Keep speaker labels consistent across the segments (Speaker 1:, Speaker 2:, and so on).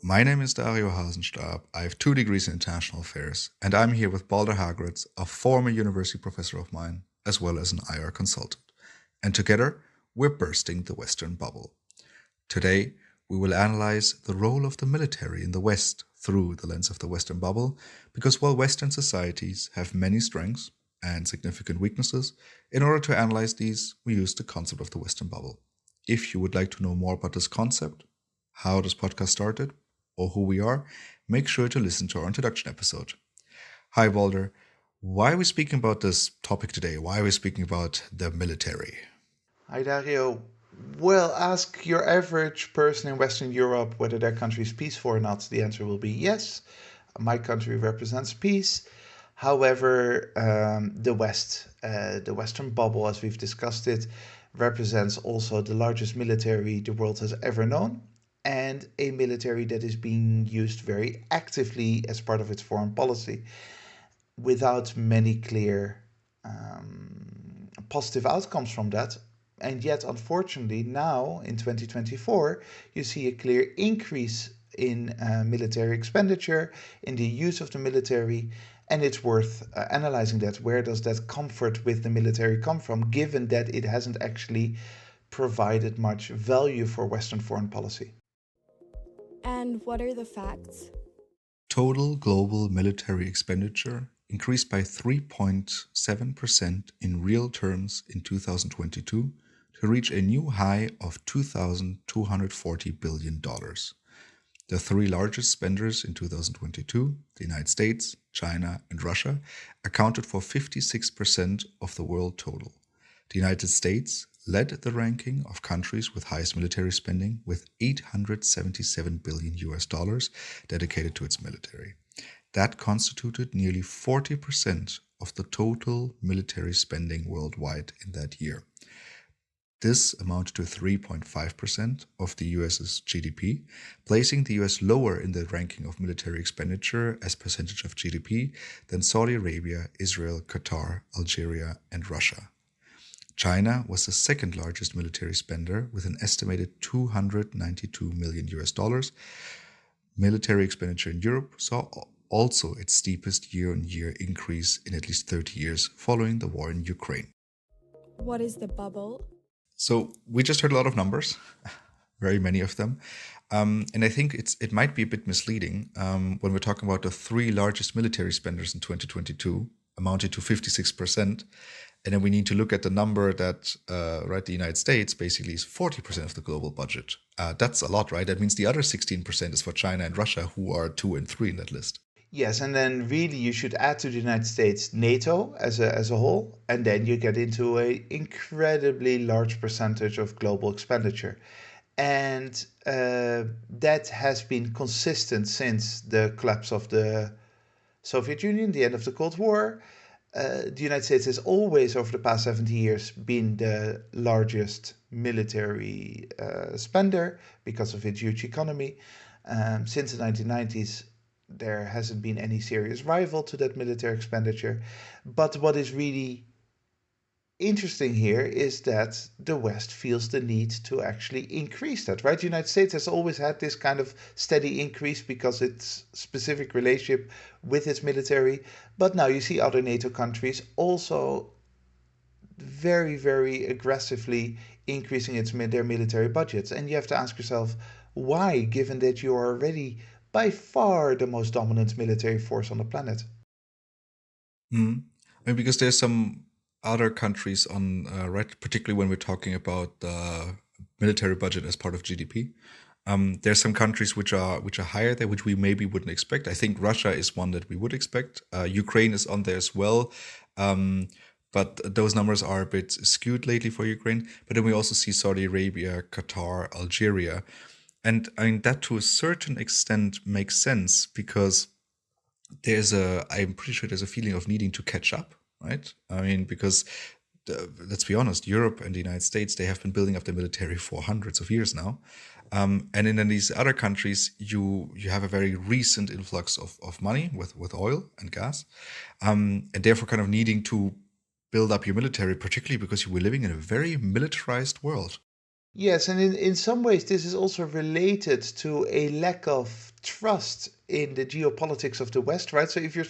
Speaker 1: My name is Dario Hasenstab. I have 2 degrees in international affairs, and I'm here with Balder Hagritz, a former university professor of mine, as well as an IR consultant. And together, we're bursting the Western bubble. Today, we will analyze the role of the military in the West through the lens of the Western bubble, because while Western societies have many strengths and significant weaknesses, in order to analyze these, we use the concept of the Western bubble. If you would like to know more about this concept, how this podcast started, or who we are, make sure to listen to our introduction episode. Hi, Balder. Why are we speaking about this topic today? Why are we speaking about the military?
Speaker 2: Hi, Dario. Well, ask your average person in Western Europe whether their country is peaceful or not. The answer will be yes. My country represents peace. However, the West, the Western bubble, as we've discussed it, represents also the largest military the world has ever known, and a military that is being used very actively as part of its foreign policy without many clear positive outcomes from that. And yet, unfortunately, now in 2024, you see a clear increase in military expenditure, in the use of the military, and it's worth analyzing that. Where does that comfort with the military come from, given that it hasn't actually provided much value for Western foreign policy?
Speaker 3: And what are the facts?
Speaker 1: Total global military expenditure increased by 3.7% in real terms in 2022 to reach a new high of $2,240 billion. The 3 largest spenders in 2022, the United States, China, and Russia, accounted for 56% of the world total. The United States led the ranking of countries with highest military spending with $877 billion dedicated to its military. That constituted nearly 40% of the total military spending worldwide in that year. This amounted to 3.5% of the US's GDP, placing the US lower in the ranking of military expenditure as percentage of GDP than Saudi Arabia, Israel, Qatar, Algeria, and Russia. China was the second largest military spender with an estimated $292 million. Military expenditure in Europe saw also its steepest year-on-year increase in at least 30 years following the war in Ukraine.
Speaker 3: What is the bubble?
Speaker 1: So we just heard a lot of numbers, very many of them. And I think it might be a bit misleading when we're talking about the 3 largest military spenders in 2022, amounted to 56%. And then we need to look at the number that, the United States basically is 40% of the global budget. That's a lot, right? That means the other 16% is for China and Russia, who are 2 and 3 in that list.
Speaker 2: Yes, and then really you should add to the United States NATO as a whole, and then you get into a incredibly large percentage of global expenditure. And that has been consistent since the collapse of the Soviet Union, the end of the Cold War. The United States has always, over the past 70 years, been the largest military spender because of its huge economy. Since the 1990s, there hasn't been any serious rival to that military expenditure. But what is really interesting here is that the West feels the need to actually increase that, right? The United States has always had this kind of steady increase because its specific relationship with its military. But now you see other NATO countries also very, very aggressively increasing their military budgets. And you have to ask yourself, why, given that you are already by far the most dominant military force on the planet?
Speaker 1: I mean, because there's some other countries on, particularly when we're talking about the military budget as part of GDP. There's some countries which are higher there, which we maybe wouldn't expect. I think Russia is one that we would expect. Ukraine is on there as well. But those numbers are a bit skewed lately for Ukraine. But then we also see Saudi Arabia, Qatar, Algeria. And I mean, that to a certain extent makes sense because I'm pretty sure there's a feeling of needing to catch up, right? I mean, because let's be honest, Europe and the United States, they have been building up their military for hundreds of years now. And in these other countries, you have a very recent influx of money with oil and gas, and therefore kind of needing to build up your military, particularly because you were living in a very militarized world.
Speaker 2: Yes, and in some ways, this is also related to a lack of trust in the geopolitics of the West, right? So if you're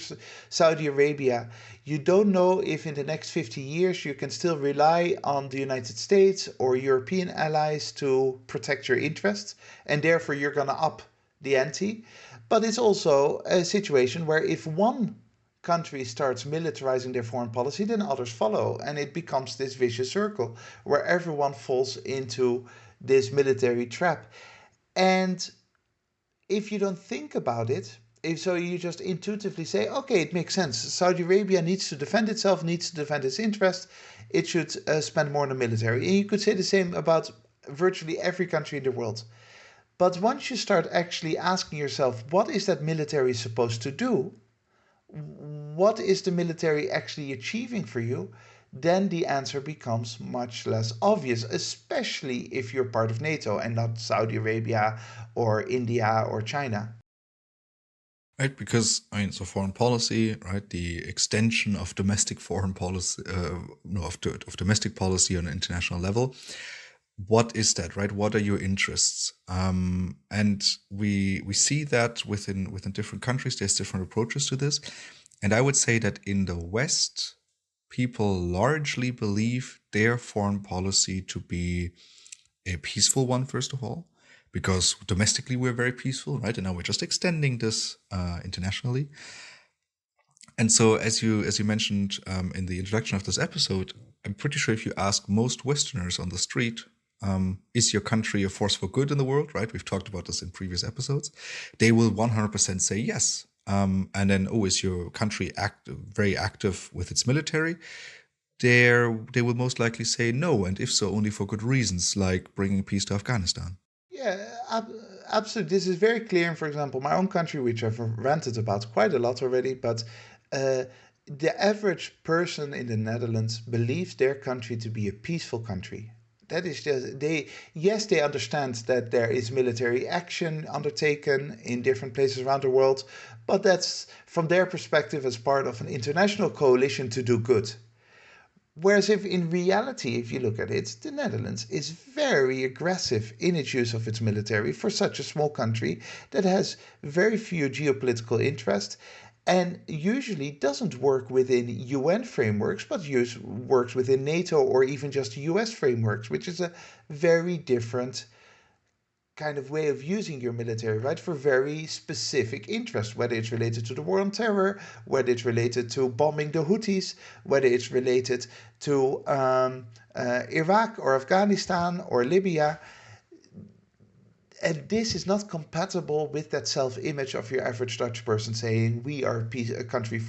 Speaker 2: Saudi Arabia, you don't know if in the next 50 years you can still rely on the United States or European allies to protect your interests, and therefore you're going to up the ante. But it's also a situation where if one country starts militarizing their foreign policy, then others follow. And it becomes this vicious circle where everyone falls into this military trap. And if you don't think about it, if so you just intuitively say, okay, it makes sense. Saudi Arabia needs to defend itself, needs to defend its interests. It should spend more on the military. And you could say the same about virtually every country in the world. But once you start actually asking yourself, what is that military supposed to do? What is the military actually achieving for you? Then the answer becomes much less obvious, especially if you're part of NATO and not Saudi Arabia or India or China.
Speaker 1: Right, because so foreign policy, right, the extension of domestic foreign policy, no, of domestic policy on an international level. What is that, right? What are your interests? And we see that within different countries, there's different approaches to this. And I would say that in the West, people largely believe their foreign policy to be a peaceful one, first of all, because domestically we're very peaceful, right? And now we're just extending this internationally. And so, as you mentioned in the introduction of this episode, I'm pretty sure if you ask most Westerners on the street, is your country a force for good in the world, right? We've talked about this in previous episodes. They will 100% say yes. And then, is your country very active with its military? They will most likely say no, and if so, only for good reasons, like bringing peace to Afghanistan.
Speaker 2: Yeah, absolutely. This is very clear in, for example, my own country, which I've ranted about quite a lot already. But the average person in the Netherlands believes their country to be a peaceful country. That is just they understand that there is military action undertaken in different places around the world, but that's from their perspective as part of an international coalition to do good. Whereas if in reality, if you look at it, the Netherlands is very aggressive in its use of its military for such a small country that has very few geopolitical interests and usually doesn't work within UN frameworks, but works within NATO or even just US frameworks, which is a very different kind of way of using your military, right, for very specific interests, whether it's related to the war on terror, whether it's related to bombing the Houthis, whether it's related to Iraq or Afghanistan or Libya. And this is not compatible with that self-image of your average Dutch person saying we are a country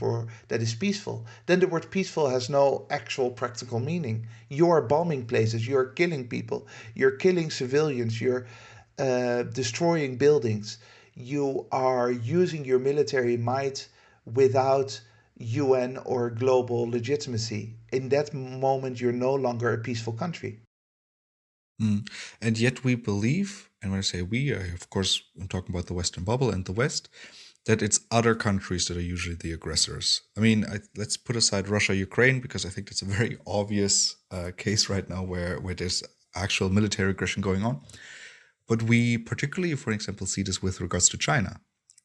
Speaker 2: that is peaceful. Then the word peaceful has no actual practical meaning. You are bombing places, you're killing people, you're killing civilians, you're destroying buildings. You are using your military might without UN or global legitimacy. In that moment, you're no longer a peaceful country.
Speaker 1: And yet we believe, and when I say we, of course, I'm talking about the Western bubble and the West, that it's other countries that are usually the aggressors. I mean, let's put aside Russia, Ukraine, because I think that's a very obvious case right now where there's actual military aggression going on. But we particularly, for example, see this with regards to China,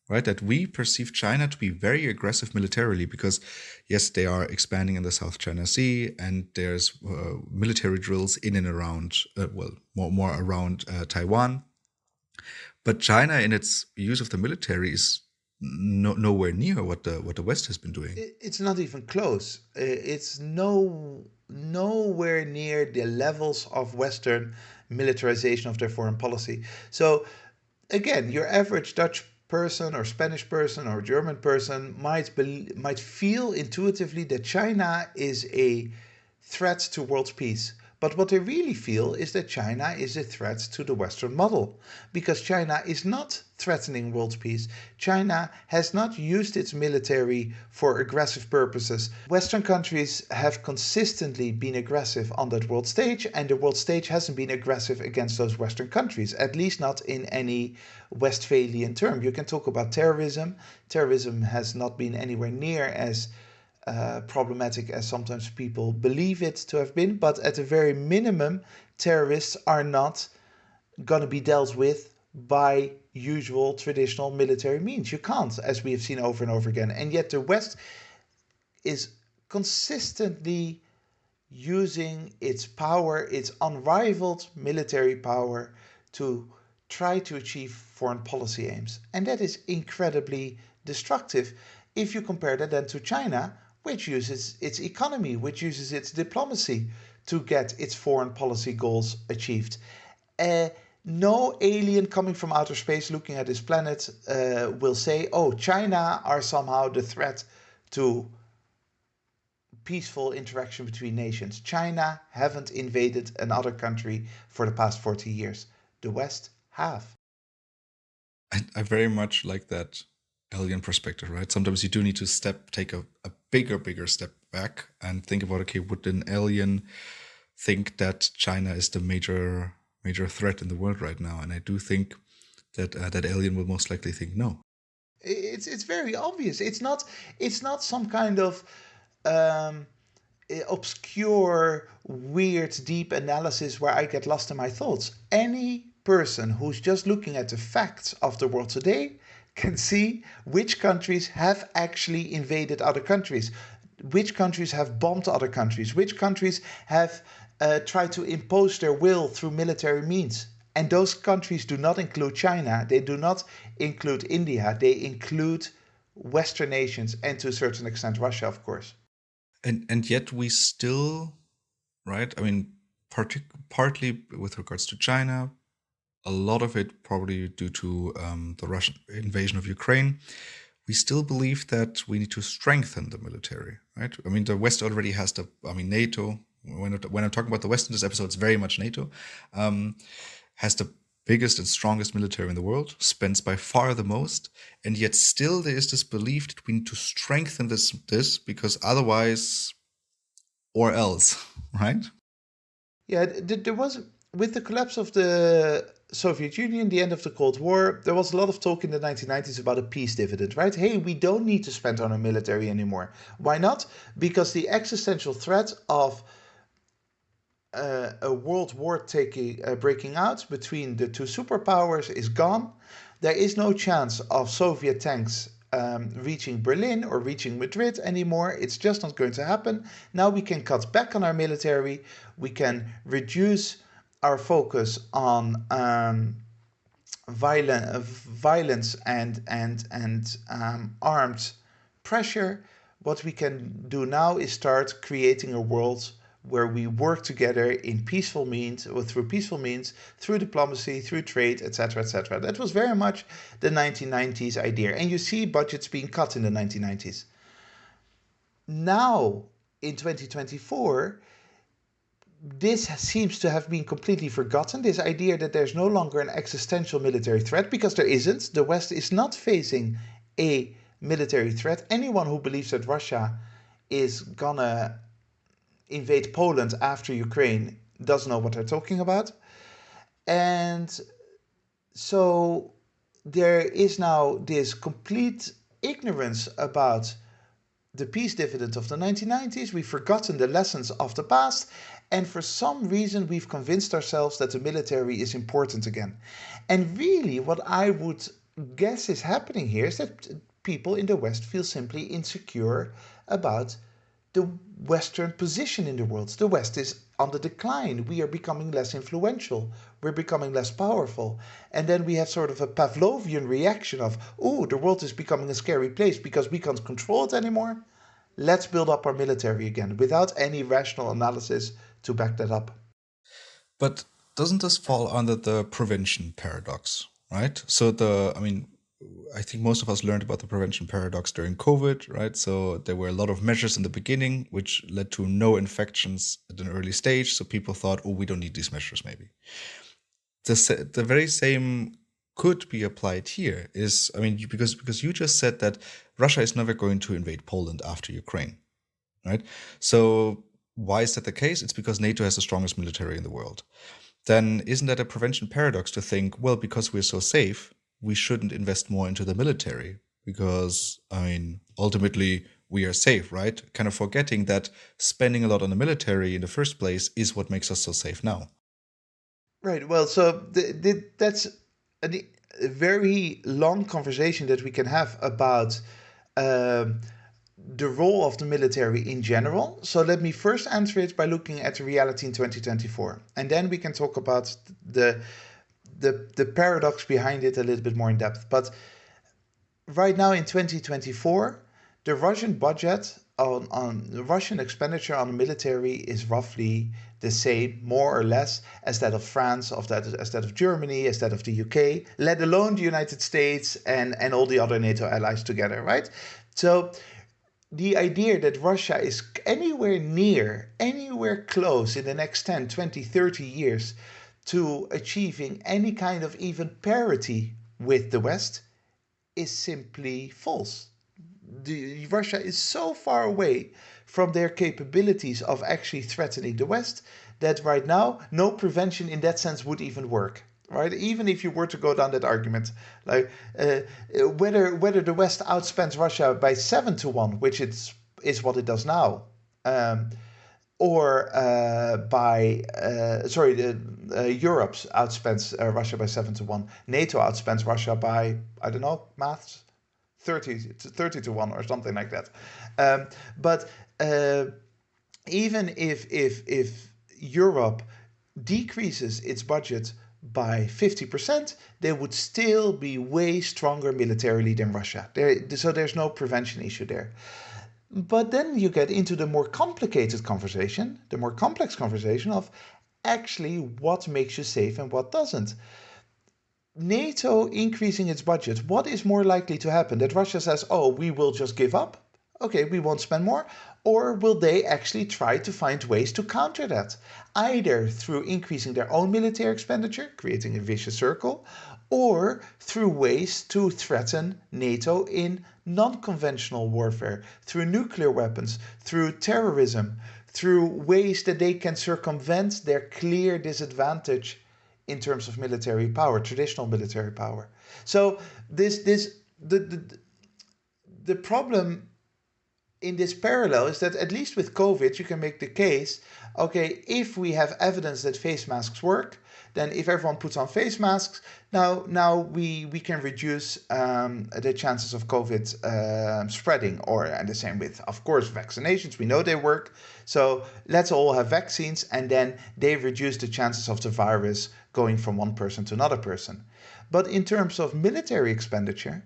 Speaker 1: right? That we perceive China to be very aggressive militarily because, yes, they are expanding in the South China Sea and there's military drills in and around, more around Taiwan. But China, in its use of the military, is nowhere near what the West has been doing.
Speaker 2: It's not even close. It's nowhere near the levels of Western militarization of their foreign policy. So again, your average Dutch person or Spanish person or German person might feel intuitively that China is a threat to world peace. But what they really feel is that China is a threat to the Western model, because China is not threatening world peace. China has not used its military for aggressive purposes. Western countries have consistently been aggressive on that world stage, and the world stage hasn't been aggressive against those Western countries, at least not in any Westphalian term. You can talk about terrorism. Terrorism has not been anywhere near as problematic as sometimes people believe it to have been, but at the very minimum, terrorists are not going to be dealt with by usual traditional military means. You can't, as we have seen over and over again. And yet the West is consistently using its power, its unrivaled military power, to try to achieve foreign policy aims. And that is incredibly destructive if you compare that then to China, which uses its economy, which uses its diplomacy to get its foreign policy goals achieved. No alien coming from outer space looking at this planet will say, oh, China are somehow the threat to peaceful interaction between nations. China haven't invaded another country for the past 40 years. The West have.
Speaker 1: I very much like that alien perspective, right? Sometimes you do need to take a bigger step back and think about, okay, would an alien think that China is the major threat in the world right now? And I do think that that alien will most likely think no.
Speaker 2: It's very obvious. It's not some kind of obscure, weird, deep analysis where I get lost in my thoughts. Any person who's just looking at the facts of the world today can see which countries have actually invaded other countries, which countries have bombed other countries, which countries have tried to impose their will through military means. And those countries do not include China, they do not include India, they include Western nations and to a certain extent Russia, of course.
Speaker 1: And yet we still, right? I mean, partly with regards to China, a lot of it probably due to the Russian invasion of Ukraine, we still believe that we need to strengthen the military, right? I mean, the West already has NATO. When I'm talking about the West in this episode, it's very much NATO. Has the biggest and strongest military in the world, spends by far the most, and yet still there is this belief that we need to strengthen this because otherwise, or else, right?
Speaker 2: Yeah, there was, with the collapse of the Soviet Union, the end of the Cold War, there was a lot of talk in the 1990s about a peace dividend, right? Hey, we don't need to spend on our military anymore. Why not? Because the existential threat of a world war breaking out between the two superpowers is gone. There is no chance of Soviet tanks reaching Berlin or reaching Madrid anymore. It's just not going to happen. Now we can cut back on our military. We can reduce our focus on violence and armed pressure. What we can do now is start creating a world where we work together in peaceful means, or through peaceful means, through diplomacy, through trade, etc., etc. That was very much the 1990s idea. And you see budgets being cut in the 1990s. Now, in 2024, this seems to have been completely forgotten, this idea that there's no longer an existential military threat, because there isn't. The West is not facing a military threat. Anyone who believes that Russia is gonna invade Poland after Ukraine doesn't know what they're talking about. And so there is now this complete ignorance about the peace dividend of the 1990s. We've forgotten the lessons of the past. And for some reason, we've convinced ourselves that the military is important again. And really, what I would guess is happening here is that people in the West feel simply insecure about the Western position in the world. The West is on the decline. We are becoming less influential. We're becoming less powerful. And then we have sort of a Pavlovian reaction of, oh, the world is becoming a scary place because we can't control it anymore. Let's build up our military again without any rational analysis to back that up.
Speaker 1: But doesn't this fall under the prevention paradox, right? So I think most of us learned about the prevention paradox during COVID, right? So there were a lot of measures in the beginning, which led to no infections at an early stage. So people thought, oh, we don't need these measures, maybe. The very same could be applied here because you just said that Russia is never going to invade Poland after Ukraine, right? So why is that the case? It's because NATO has the strongest military in the world. Then isn't that a prevention paradox to think, well, because we're so safe, we shouldn't invest more into the military because, ultimately, we are safe, right? Kind of forgetting that spending a lot on the military in the first place is what makes us so safe now.
Speaker 2: Right. Well, so that's a very long conversation that we can have about um, the role of the military in general. So let me first answer it by looking at the reality in 2024, and then we can talk about the paradox behind it a little bit more in depth. But right now in 2024, the Russian budget on the Russian expenditure on the military is roughly the same, more or less, as that of France, as that of Germany, as that of the UK, let alone the United States and all the other NATO allies together, right? So the idea that Russia is anywhere close in the next 10, 20, 30 years to achieving any kind of even parity with the West is simply false. Russia is so far away from their capabilities of actually threatening the West that right now no prevention in that sense would even work. Right, even if you were to go down that argument, like whether the West outspends Russia by 7-1, which is what it does now, or Europe outspends Russia by 7-1. NATO outspends Russia by, I don't know, maths, 30-1 or something like that. But even if Europe decreases its budget by 50%, they would still be way stronger militarily than Russia. So there's no prevention issue there. But then you get into the more complicated conversation, the more complex conversation of actually what makes you safe and what doesn't. NATO increasing its budget, what is more likely to happen? That Russia says, oh, we will just give up? Okay, we won't spend more. Or will they actually try to find ways to counter that? Either through increasing their own military expenditure, creating a vicious circle, or through ways to threaten NATO in non-conventional warfare, through nuclear weapons, through terrorism, through ways that they can circumvent their clear disadvantage in terms of military power, traditional military power. So the problem in this parallel is that at least with COVID, you can make the case, okay, if we have evidence that face masks work, then if everyone puts on face masks, now we can reduce the chances of COVID spreading. And the same with, of course, vaccinations. We know they work. So let's all have vaccines, and then they reduce the chances of the virus going from one person to another person. But in terms of military expenditure,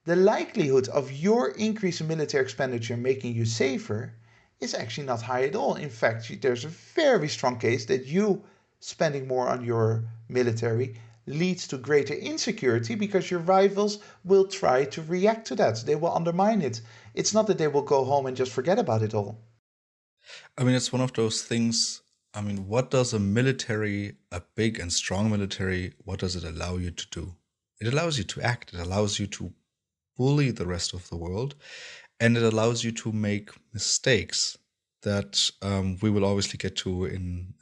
Speaker 2: the likelihood of your increase in military expenditure making you safer is actually not high at all. In fact, there's a very strong case that you spending more on your military leads to greater insecurity because your rivals will try to react to that. They will undermine it. It's not that they will go home and just forget about it all.
Speaker 1: I mean, it's one of those things. I mean, what does a big and strong military, what does it allow you to do? It allows you to act. It allows you to bully the rest of the world, and it allows you to make mistakes that we will obviously get to in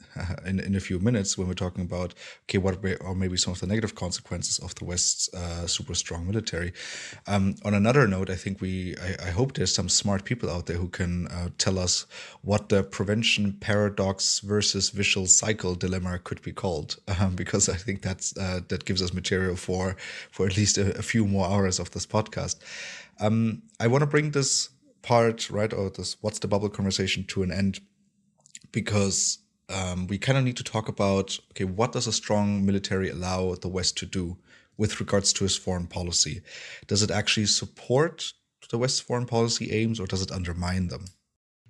Speaker 1: a few minutes when we're talking about maybe some of the negative consequences of the West's super strong military. On another note, I think I hope there's some smart people out there who can tell us what the prevention paradox versus vicious cycle dilemma could be called, because I think that gives us material for at least a few more hours of this podcast. I want to bring this part, right, or this what's the bubble conversation to an end, because we kind of need to talk about, okay, what does a strong military allow the West to do with regards to its foreign policy? Does it actually support the West's foreign policy aims, or does it undermine them?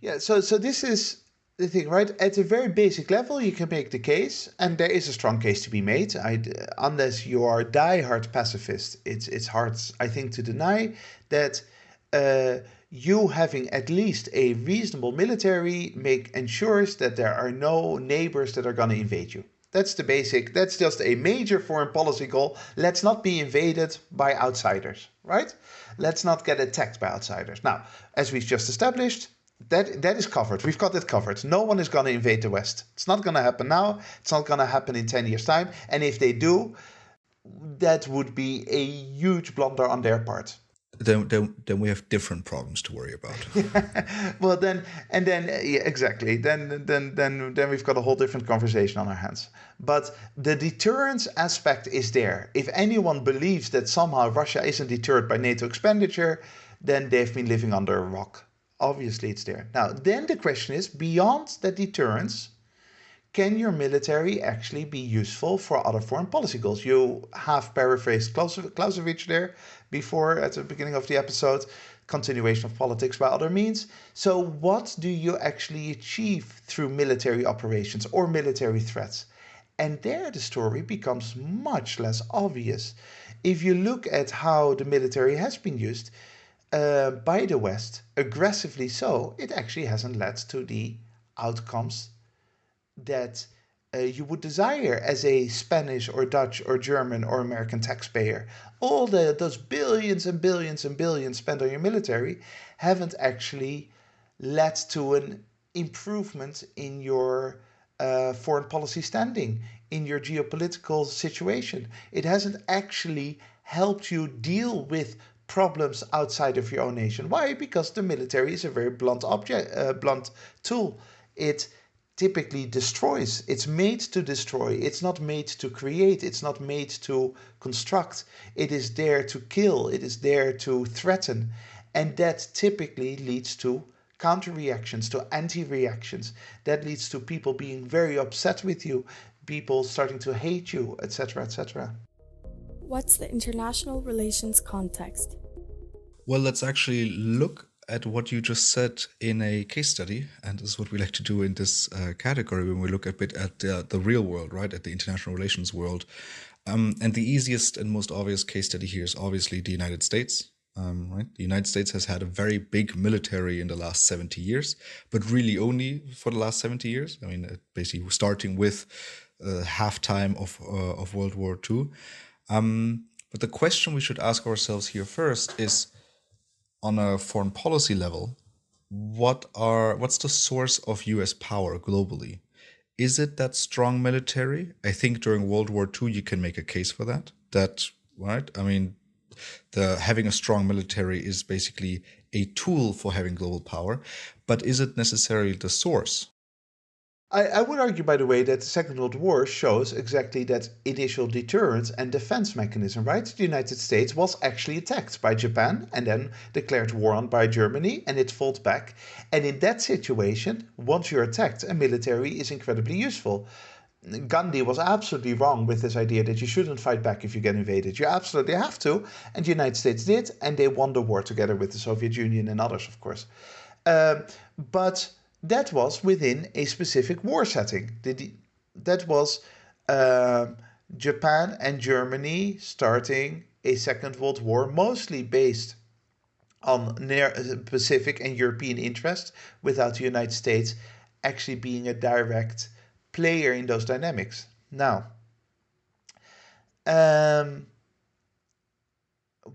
Speaker 2: Yeah, so this is the thing, right? At a very basic level, you can make the case, and there is a strong case to be made. Unless you are a diehard pacifist, it's hard, I think, to deny that you having at least a reasonable military ensures that there are no neighbors that are going to invade you. That's the basic, that's just a major foreign policy goal. Let's not be invaded by outsiders, right? Let's not get attacked by outsiders. Now, as we've just established, that is covered. We've got it covered. No one is going to invade the West. It's not going to happen now. It's not going to happen in 10 years' time. And if they do, that would be a huge blunder on their part.
Speaker 1: then we have different problems to worry about.
Speaker 2: Well, yeah, exactly. Then we've got a whole different conversation on our hands. But the deterrence aspect is there. If anyone believes that somehow Russia isn't deterred by NATO expenditure, then they've been living under a rock. Obviously, it's there. Now, then the question is, beyond the deterrence, can your military actually be useful for other foreign policy goals? You have paraphrased Clausewitz there before at the beginning of the episode, continuation of politics by other means. So, what do you actually achieve through military operations or military threats? And there the story becomes much less obvious. If you look at how the military has been used by the West, aggressively so, it actually hasn't led to the outcomes that you would desire as a Spanish or Dutch or German or American taxpayer. All those billions and billions and billions spent on your military haven't actually led to an improvement in your foreign policy standing, in your geopolitical situation. It hasn't actually helped you deal with problems outside of your own nation. Why? Because the military is a very blunt tool. It typically destroys. It's made to destroy. It's not made to create. It's not made to construct. It is there to kill. It is there to threaten. And that typically leads to counter reactions, to anti reactions. That leads to people being very upset with you, people starting to hate you, etc., etc.
Speaker 3: What's the international relations context?
Speaker 1: Well, let's actually look at what you just said in a case study, and this is what we like to do in this category when we look a bit at the real world, right, at the international relations world. And the easiest and most obvious case study here is obviously the United States. Right, the United States has had a very big military in the last 70 years, but really only for the last 70 years. I mean, basically starting with halftime of World War II. But the question we should ask ourselves here first is, on a foreign policy level, what's the source of US power globally? Is it that strong military? I think during World War II you can make a case for that. Right? I mean, having a strong military is basically a tool for having global power, but is it necessarily the source?
Speaker 2: I would argue, by the way, that the Second World War shows exactly that initial deterrence and defense mechanism, right? The United States was actually attacked by Japan and then declared war on by Germany, and it fought back. And in that situation, once you're attacked, a military is incredibly useful. Gandhi was absolutely wrong with this idea that you shouldn't fight back if you get invaded. You absolutely have to, and the United States did, and they won the war together with the Soviet Union and others, of course. But that was within a specific war setting. That was Japan and Germany starting a Second World War, mostly based on near Pacific and European interest, without the United States actually being a direct player in those dynamics. Now,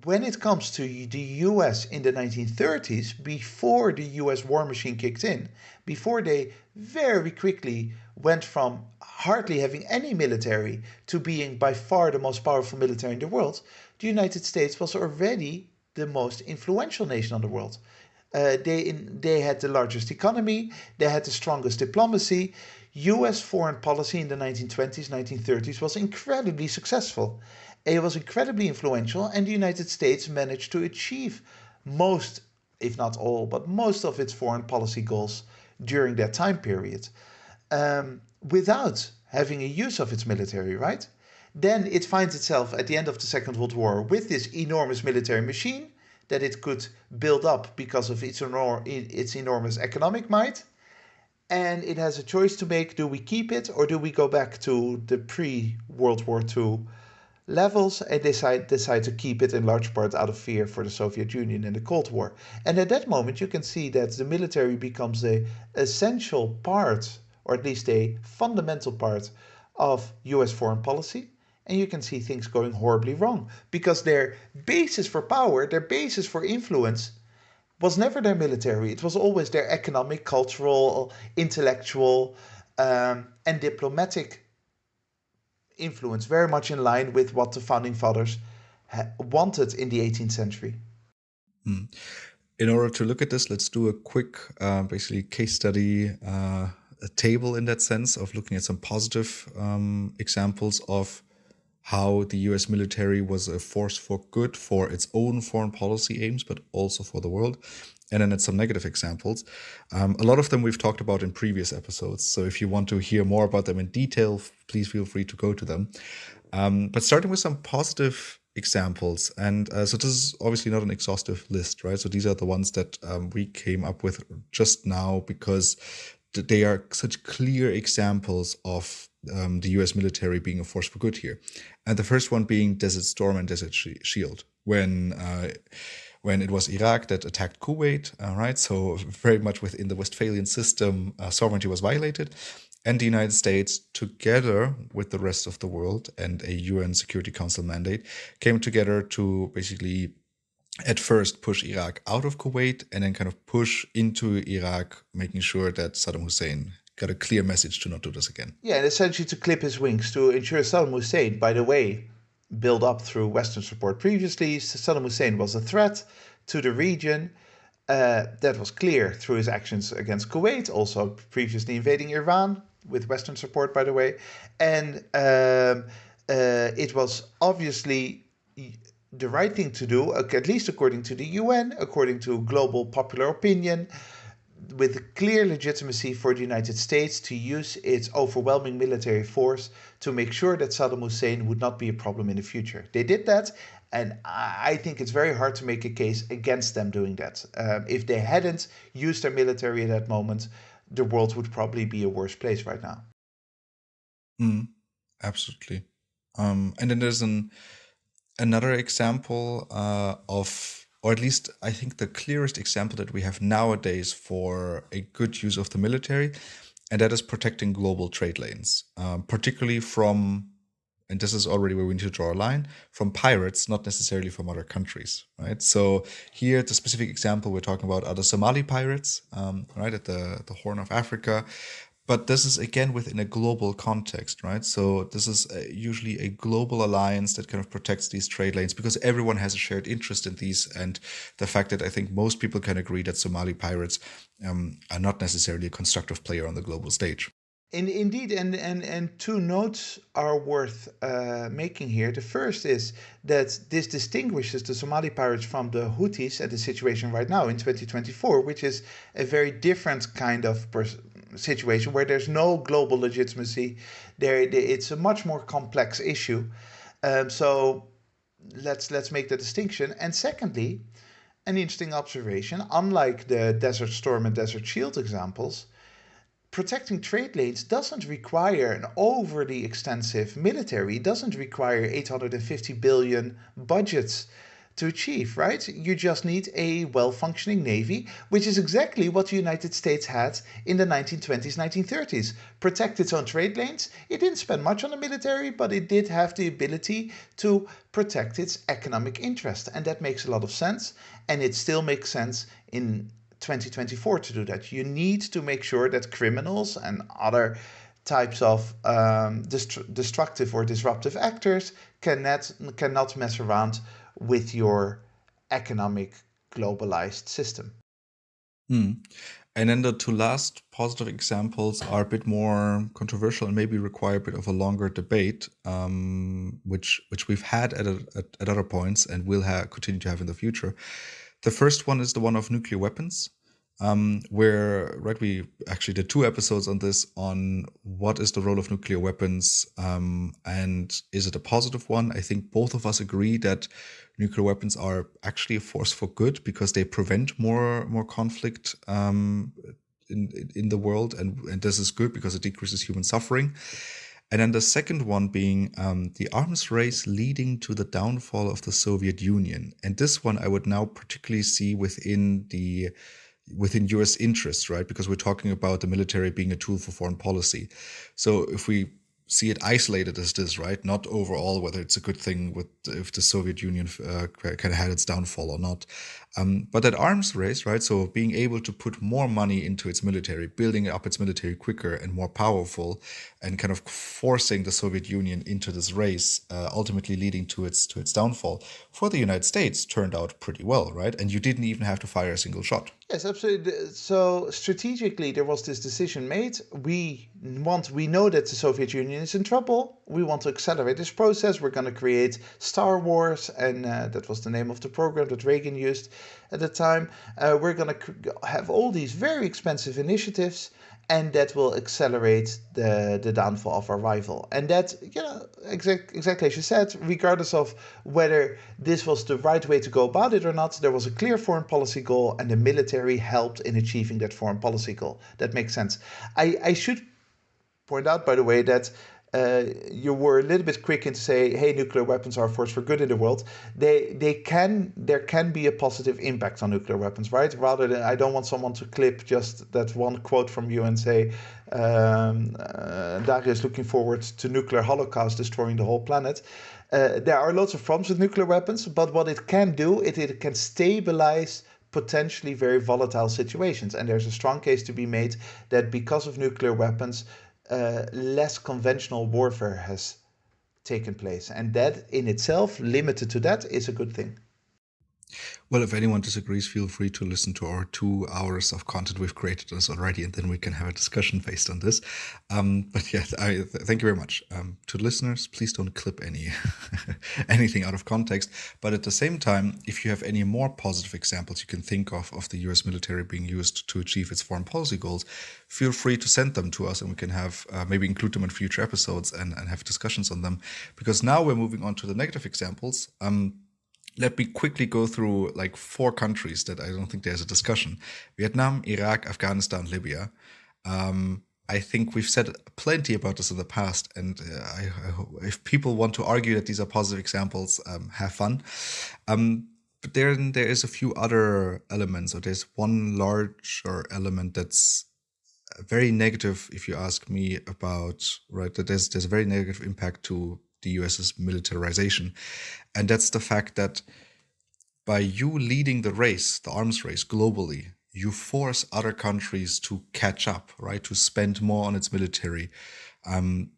Speaker 2: when it comes to the US in the 1930s, before the US war machine kicked in, before they very quickly went from hardly having any military to being by far the most powerful military in the world, the United States was already the most influential nation on the world. They had the largest economy, they had the strongest diplomacy. US foreign policy in the 1920s, 1930s was incredibly successful. It was incredibly influential, and the United States managed to achieve most, if not all, but most of its foreign policy goals during that time period without having a use of its military, right? Then it finds itself at the end of the Second World War with this enormous military machine that it could build up because of its enormous economic might. And it has a choice to make. Do we keep it or do we go back to the pre-World War II levels and decide to keep it in large part out of fear for the Soviet Union in the Cold War? And at that moment, you can see that the military becomes an essential part, or at least a fundamental part, of US foreign policy. And you can see things going horribly wrong because their basis for power, their basis for influence, was never their military. It was always their economic, cultural, intellectual, and diplomatic influence, very much in line with what the founding fathers wanted in the 18th century.
Speaker 1: In order to look at this, let's do a quick, basically case study, a table in that sense of looking at some positive examples of how the US military was a force for good for its own foreign policy aims, but also for the world. And then at some negative examples. A lot of them we've talked about in previous episodes. So if you want to hear more about them in detail, please feel free to go to them. But starting with some positive examples. And so this is obviously not an exhaustive list, right? So these are the ones that we came up with just now because they are such clear examples of the US military being a force for good here. And the first one being Desert Storm and Desert Shield, when it was Iraq that attacked Kuwait, right? So very much within the Westphalian system, sovereignty was violated. And the United States, together with the rest of the world and a UN Security Council mandate, came together to basically at first push Iraq out of Kuwait and then kind of push into Iraq, making sure that Saddam Hussein got a clear message to not do this again.
Speaker 2: Yeah, and essentially to clip his wings, to ensure Saddam Hussein, by the way, built up through Western support previously, Saddam Hussein was a threat to the region. That was clear through his actions against Kuwait, also previously invading Iran with Western support, by the way. And it was obviously the right thing to do, at least according to the UN, according to global popular opinion, with clear legitimacy for the United States to use its overwhelming military force to make sure that Saddam Hussein would not be a problem in the future. They did that, and I think it's very hard to make a case against them doing that. If they hadn't used their military at that moment, the world would probably be a worse place right now.
Speaker 1: Absolutely. And then there's another example of, or at least I think the clearest example that we have nowadays for a good use of the military, and that is protecting global trade lanes, particularly from, and this is already where we need to draw a line, from pirates, not necessarily from other countries, right? So here, the specific example we're talking about are the Somali pirates, right, at the Horn of Africa. But this is again within a global context, right? So this is usually a global alliance that kind of protects these trade lanes because everyone has a shared interest in these. And the fact that I think most people can agree that Somali pirates are not necessarily a constructive player on the global stage.
Speaker 2: Indeed, and two notes are worth making here. The first is that this distinguishes the Somali pirates from the Houthis at the situation right now in 2024, which is a very different kind of situation where there's no global legitimacy. It's a much more complex issue. So let's make the distinction. And secondly, an interesting observation: unlike the Desert Storm and Desert Shield examples, protecting trade lanes doesn't require an overly extensive military. It doesn't require 850 billion budgets to achieve, right? You just need a well-functioning navy, which is exactly what the United States had in the 1920s, 1930s. Protect its own trade lanes. It didn't spend much on the military, but it did have the ability to protect its economic interest. And that makes a lot of sense. And it still makes sense in 2024 to do that. You need to make sure that criminals and other types of destructive or disruptive actors cannot mess around with your economic globalized system.
Speaker 1: And then the two last positive examples are a bit more controversial and maybe require a bit of a longer debate, which we've had at other points and will continue to have in the future. The first one is the one of nuclear weapons, where, right, we actually did 2 episodes on this, on what is the role of nuclear weapons and is it a positive one? I think both of us agree that nuclear weapons are actually a force for good because they prevent more conflict in the world, and this is good because it decreases human suffering. And then the second one being the arms race leading to the downfall of the Soviet Union. And this one I would now particularly see within US interests, right? Because we're talking about the military being a tool for foreign policy. So if we see it isolated as this, right? Not overall whether it's a good thing with if the Soviet Union kind of had its downfall or not. But that arms race, right? So being able to put more money into its military, building up its military quicker and more powerful, and kind of forcing the Soviet Union into this race, ultimately leading to its downfall, for the United States turned out pretty well, right? And you didn't even have to fire a single shot.
Speaker 2: Yes, absolutely. So strategically, there was this decision made. We know that the Soviet Union is in trouble. We want to accelerate this process. We're going to create Star Wars, and that was the name of the program that Reagan used at the time. We're going to have all these very expensive initiatives, and that will accelerate the downfall of our rival. And that, exactly as you said, regardless of whether this was the right way to go about it or not, there was a clear foreign policy goal, and the military helped in achieving that foreign policy goal. That makes sense. I should point out, by the way, that you were a little bit quick in to say, "Hey, nuclear weapons are a force for good in the world." There can be a positive impact on nuclear weapons, right? Rather than, I don't want someone to clip just that one quote from you and say, Dario is looking forward to nuclear holocaust destroying the whole planet. There are lots of problems with nuclear weapons, but what it can do, it can stabilize potentially very volatile situations. And there's a strong case to be made that because of nuclear weapons, less conventional warfare has taken place. And that in itself, limited to that, is a good thing.
Speaker 1: Well, if anyone disagrees, feel free to listen to our 2 hours of content we've created this already, and then we can have a discussion based on this. But yeah, thank you very much. To listeners, please don't clip anything out of context. But at the same time, if you have any more positive examples you can think of the US military being used to achieve its foreign policy goals, feel free to send them to us, and we can have maybe include them in future episodes and have discussions on them. Because now we're moving on to the negative examples. Let me quickly go through like 4 countries that I don't think there's a discussion: Vietnam, Iraq, Afghanistan, Libya. I think we've said plenty about this in the past, and if people want to argue that these are positive examples, have fun. But there is a few other elements, or there's one larger element that's very negative, if you ask me, about, right, that there's a very negative impact to the US's militarization. And that's the fact that by you leading the race, the arms race globally, you force other countries to catch up, right? To spend more on its military. And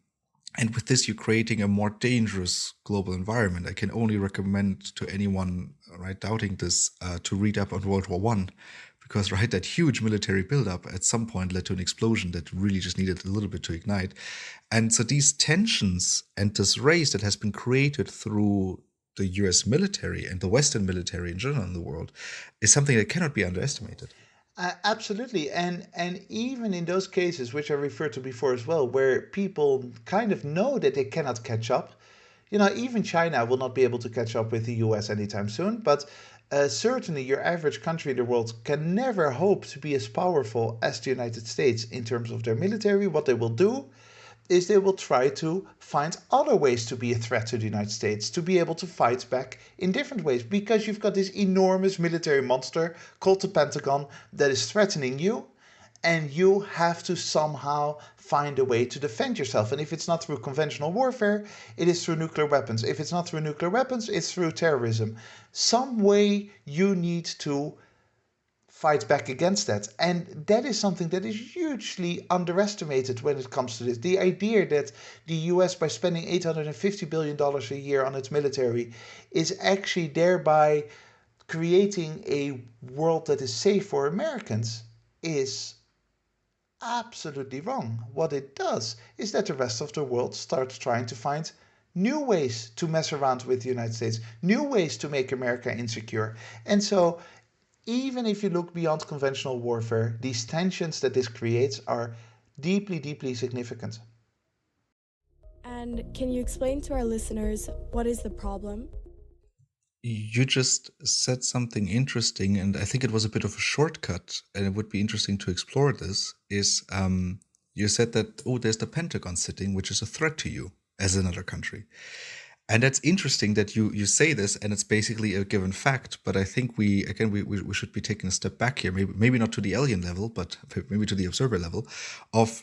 Speaker 1: with this, you're creating a more dangerous global environment. I can only recommend to anyone, right, doubting this, to read up on World War I. Because, right, that huge military buildup at some point led to an explosion that really just needed a little bit to ignite. And so these tensions and this race that has been created through the US military and the Western military in general in the world is something that cannot be underestimated.
Speaker 2: Absolutely, and even in those cases which I referred to before as well, where people kind of know that they cannot catch up, even China will not be able to catch up with the US anytime soon, but certainly your average country in the world can never hope to be as powerful as the United States in terms of their military. What they will do is they will try to find other ways to be a threat to the United States, to be able to fight back in different ways, because you've got this enormous military monster called the Pentagon that is threatening you, and you have to somehow find a way to defend yourself. And if it's not through conventional warfare, it is through nuclear weapons. If it's not through nuclear weapons, it's through terrorism. Some way you need to fight back against that. And that is something that is hugely underestimated when it comes to this. The idea that the US, by spending $850 billion a year on its military, is actually thereby creating a world that is safe for Americans is absolutely wrong. What it does is that the rest of the world starts trying to find new ways to mess around with the United States, new ways to make America insecure. And so even if you look beyond conventional warfare, these tensions that this creates are deeply, deeply significant.
Speaker 3: And can you explain to our listeners what is the problem?
Speaker 1: You just said something interesting, and I think it was a bit of a shortcut, and it would be interesting to explore this, is you said that, oh, there's the Pentagon sitting, which is a threat to you as another country. And that's interesting that you say this, and it's basically a given fact. But I think we should be taking a step back here, maybe not to the alien level, but maybe to the observer level, of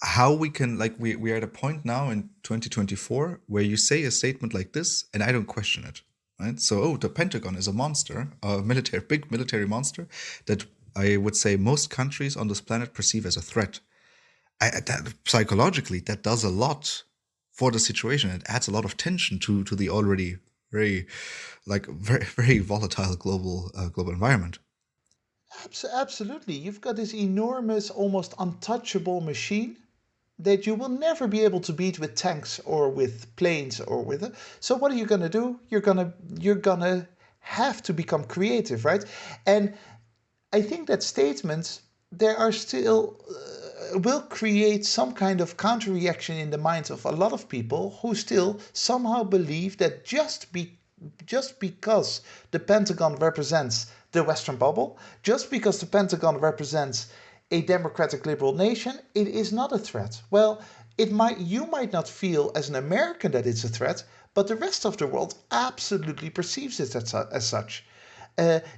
Speaker 1: how we can, like, we are at a point now in 2024 where you say a statement like this and I don't question it, right? So, oh, the Pentagon is a monster, a big military monster that I would say most countries on this planet perceive as a threat. That, psychologically, that does a lot for the situation. It adds a lot of tension to the already very, very volatile global environment.
Speaker 2: Absolutely. You've got this enormous, almost untouchable machine that you will never be able to beat with tanks or with planes or with. So what are you gonna do? You're gonna have to become creative, right? And I think that statements there are still will create some kind of counter reaction in the minds of a lot of people who still somehow believe that just because the Pentagon represents the Western bubble, just because the Pentagon represents a democratic liberal nation, it is not a threat. Well, you might not feel as an American that it's a threat, but the rest of the world absolutely perceives it as such.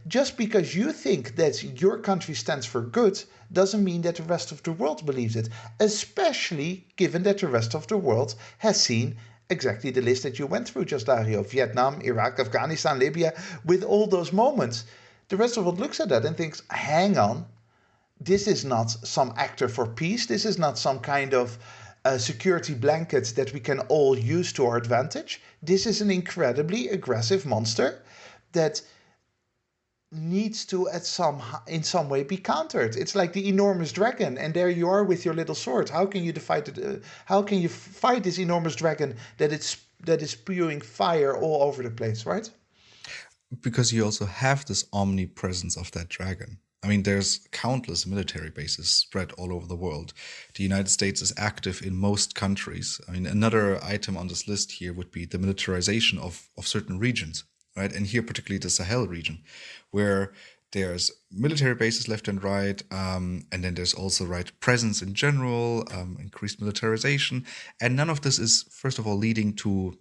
Speaker 2: Just because you think that your country stands for good doesn't mean that the rest of the world believes it, especially given that the rest of the world has seen exactly the list that you went through just, Dario: Vietnam, Iraq, Afghanistan, Libya, with all those moments. The rest of the world looks at that and thinks, hang on, this is not some actor for peace. This is not some kind of security blanket that we can all use to our advantage. This is an incredibly aggressive monster that needs to in some way be countered. It's like the enormous dragon, and there you are with your little sword. How can you how can you fight this enormous dragon that is spewing fire all over the place, right?
Speaker 1: Because you also have this omnipresence of that dragon. I mean, there's countless military bases spread all over the world. The United States is active in most countries. I mean, another item on this list here would be the militarization of certain regions, right? And here, particularly the Sahel region, where there's military bases left and right, and then there's also right presence in general, increased militarization. And none of this is, first of all, leading to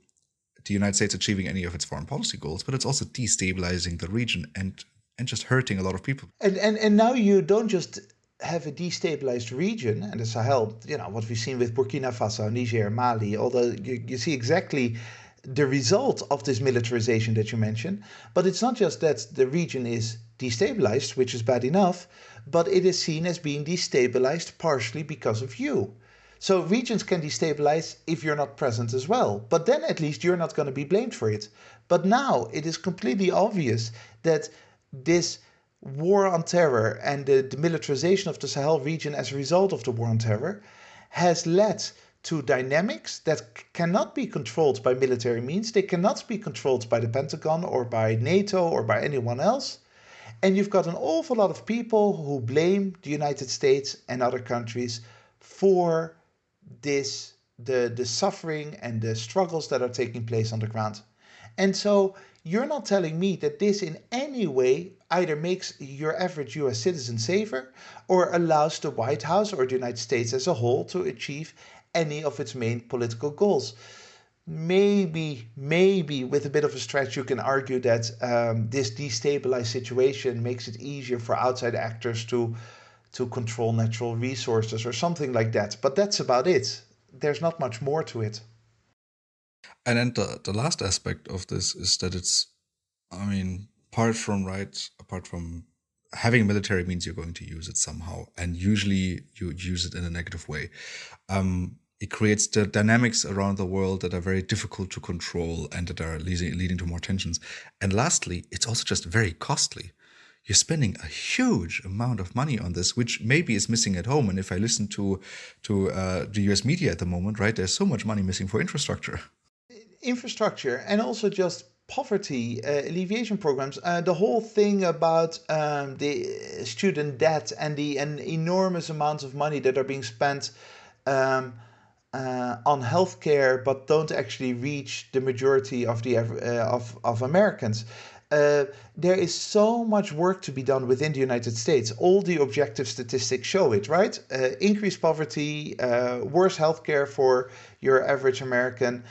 Speaker 1: the United States achieving any of its foreign policy goals, but it's also destabilizing the region and just hurting a lot of people.
Speaker 2: And now you don't just have a destabilized region and the Sahel, what we've seen with Burkina Faso, Niger, Mali, although you see exactly the result of this militarization that you mentioned. But it's not just that the region is destabilized, which is bad enough, but it is seen as being destabilized partially because of you. So regions can destabilize if you're not present as well, but then at least you're not going to be blamed for it. But now it is completely obvious that this war on terror and the militarization of the Sahel region as a result of the war on terror has led to dynamics that cannot be controlled by military means. They cannot be controlled by the Pentagon or by NATO or by anyone else. And you've got an awful lot of people who blame the United States and other countries for the suffering and the struggles that are taking place on the ground. And so you're not telling me that this in any way either makes your average US citizen safer or allows the White House or the United States as a whole to achieve any of its main political goals. Maybe with a bit of a stretch, you can argue that this destabilized situation makes it easier for outside actors to control natural resources or something like that. But that's about it. There's not much more to it.
Speaker 1: And then the last aspect of this is that it's, I mean, apart from having military means you're going to use it somehow, and usually you use it in a negative way. It creates the dynamics around the world that are very difficult to control and that are leading to more tensions. And lastly, it's also just very costly. You're spending a huge amount of money on this, which maybe is missing at home. And if I listen to the US media at the moment, right, there's so much money missing for infrastructure.
Speaker 2: Infrastructure and also just poverty alleviation programs. The whole thing about the student debt and the enormous amounts of money that are being spent on healthcare, but don't actually reach the majority of the of Americans. There is so much work to be done within the United States. All the objective statistics show it, right? Increased poverty, worse healthcare for your average American,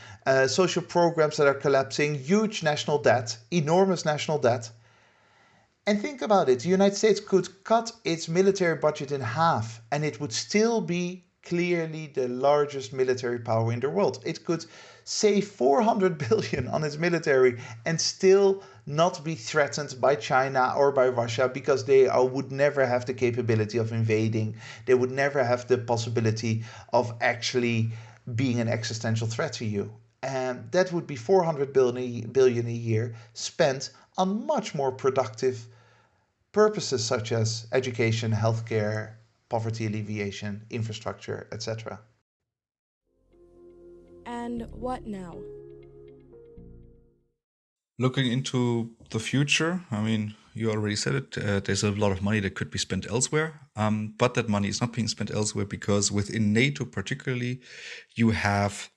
Speaker 2: social programs that are collapsing, huge national debt, enormous national debt. And think about it, the United States could cut its military budget in half and it would still be clearly the largest military power in the world. It could save 400 billion on its military and still not be threatened by China or by Russia, because they would never have the capability of invading. They would never have the possibility of actually being an existential threat to you. And that would be 400 billion a year spent on much more productive purposes such as education, healthcare, poverty alleviation, infrastructure, etc.
Speaker 3: And what now?
Speaker 1: Looking into the future, I mean, you already said it, there's a lot of money that could be spent elsewhere, but that money is not being spent elsewhere because within NATO particularly, you have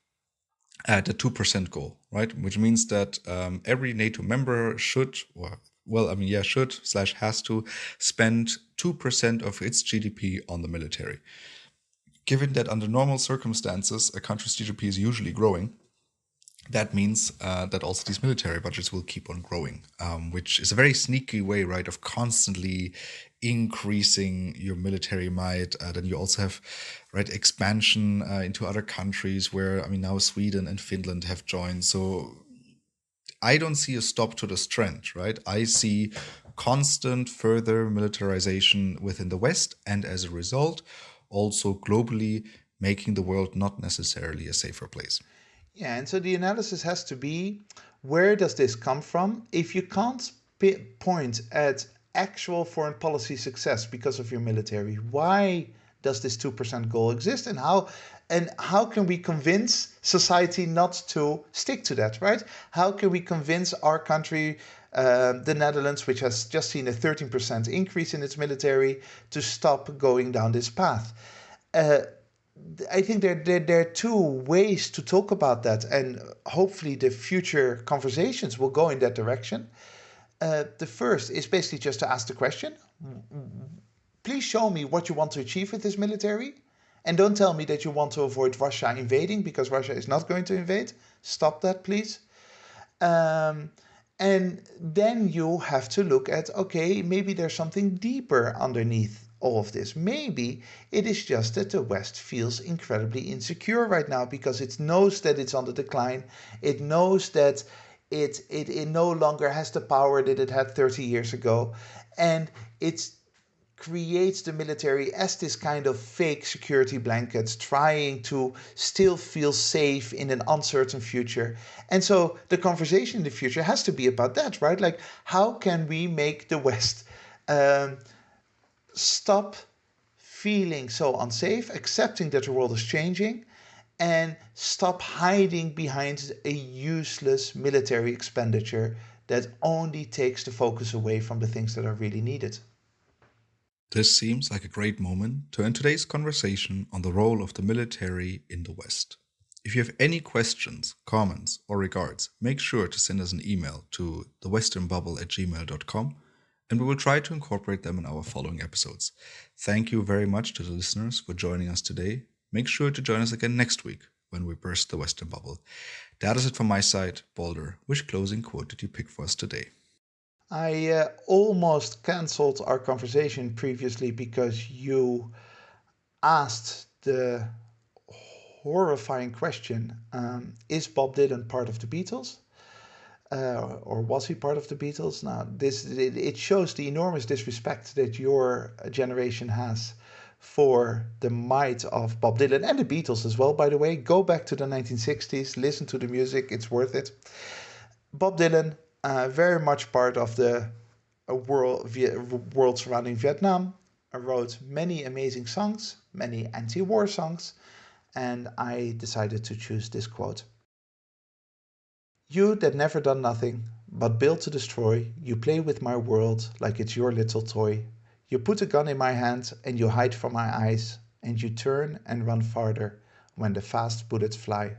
Speaker 1: the 2% goal, right? Which means that every NATO member should, has to spend 2% of its GDP on the military. Given that under normal circumstances, a country's GDP is usually growing, that means that also these military budgets will keep on growing, which is a very sneaky way, right, of constantly increasing your military might. Then you also have, right, expansion into other countries where, I mean, now Sweden and Finland have joined. So I don't see a stop to this trend, right? I see constant further militarization within the West, and as a result, also globally making the world not necessarily a safer place.
Speaker 2: Yeah, and so the analysis has to be, where does this come from? If you can't point at actual foreign policy success because of your military, why does this 2% goal exist, and how can we convince society not to stick to that, right? How can we convince our country, the Netherlands, which has just seen a 13% increase in its military, to stop going down this path? I think there are two ways to talk about that, and hopefully the future conversations will go in that direction. The first is basically just to ask the question, please show me what you want to achieve with this military, and don't tell me that you want to avoid Russia invading, because Russia is not going to invade. Stop that, please. And then you have to look at, okay, maybe there's something deeper underneath all of this. Maybe it is just that the West feels incredibly insecure right now because it knows that it's on the decline. It knows that it no longer has the power that it had 30 years ago. And it creates the military as this kind of fake security blanket, trying to still feel safe in an uncertain future. And so the conversation in the future has to be about that, right? Like, how can we make the West stop feeling so unsafe, accepting that the world is changing, and stop hiding behind a useless military expenditure that only takes the focus away from the things that are really needed.
Speaker 1: This seems like a great moment to end today's conversation on the role of the military in the West. If you have any questions, comments, or regards, make sure to send us an email to thewesternbubble@gmail.com, and we will try to incorporate them in our following episodes. Thank you very much to the listeners for joining us today. Make sure to join us again next week when we burst the Western bubble. That is it from my side. Balder, which closing quote did you pick for us today?
Speaker 2: I almost cancelled our conversation previously because you asked the horrifying question, is Bob Dylan part of the Beatles? Or was he part of the Beatles? Now, it shows the enormous disrespect that your generation has for the might of Bob Dylan and the Beatles as well, by the way. Go back to the 1960s, listen to the music, it's worth it. Bob Dylan, very much part of the world surrounding Vietnam, wrote many amazing songs, many anti-war songs, and I decided to choose this quote. You that never done nothing, but built to destroy, you play with my world like it's your little toy. You put a gun in my hand and you hide from my eyes, and you turn and run farther when the fast bullets fly.